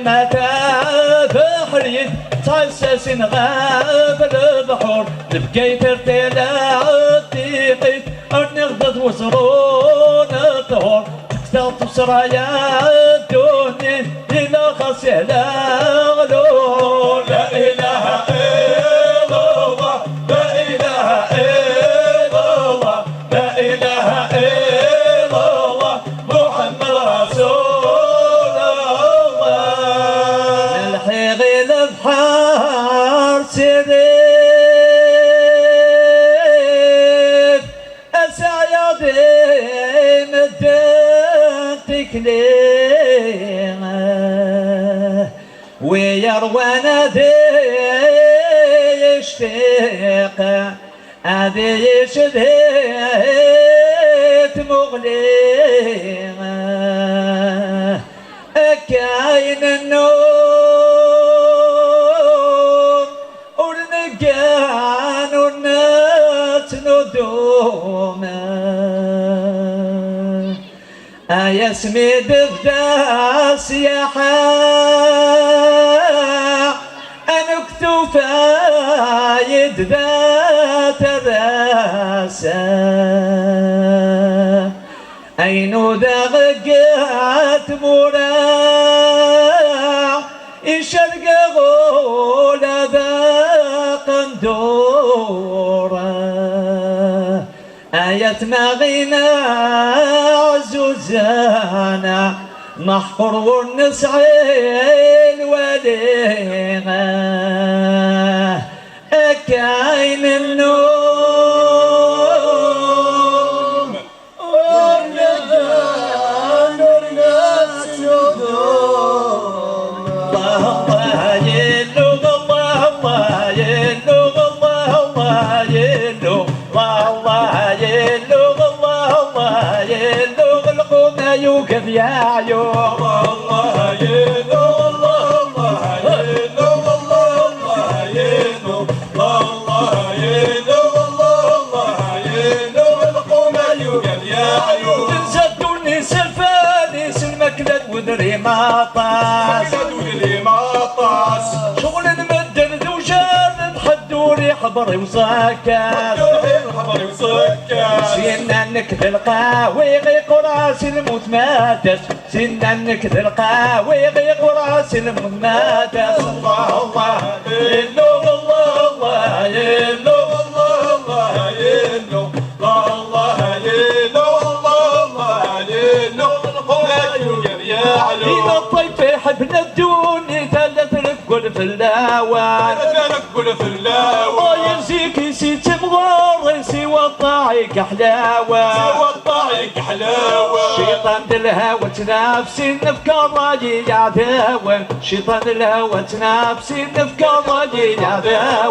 متى بحريد تحسس غاب البحور نبقي ترتيلا تيقيت نغضض وصرون الطهور تكتب تبصرايا الدنيا إلا خاصية لا غلول لا إله إلا الله لا إله إلا الله لا إله إلا الله محمد رسول الله الحيغ البحر سريت أسعيا ديم الدنتك ليه ويروانا دي يشتاق هذي يشدهت مغليغة كاين النور ورنقان ورنات ندوما يا سميد بدا سياحة أنكتو فايد ذات الراسة أينو دغقات موراع إشرق غولة ذاق ندورة آية ما غنى عزوزانا محقر والنسعي الوليغة كاين النوم والنجان والناس ندوم الله يلو الله الله يلو الله الله يلو الله يلو الله الله يلو القوم يوقف يا عيون الله يلو الله الله يلو الله الله يلو الله يلو الله الله يلو القوم يوقف يا عيون تنسد الناس الفانيس المكلد ودري ما طاس شغل المدر ذو جارد حدوري حضري وسكاس سينا نكذ القاوي غيق راس الموت ماتس سينا نكذ القاوي غيق راس الموت ماتس الله الله يلو الله الله يلو الله الله يلو الله يلو الله يلو يا علو إذا الطيف يحبنا الدوني ثلاث نقول في اللاوان ينسيك يسيت مضار سوى الطاعك حلاوة شيطان الهوى تنافسي نفكر راجي عداوة شيطان الهوى تنافسي نفكر راجي عداوة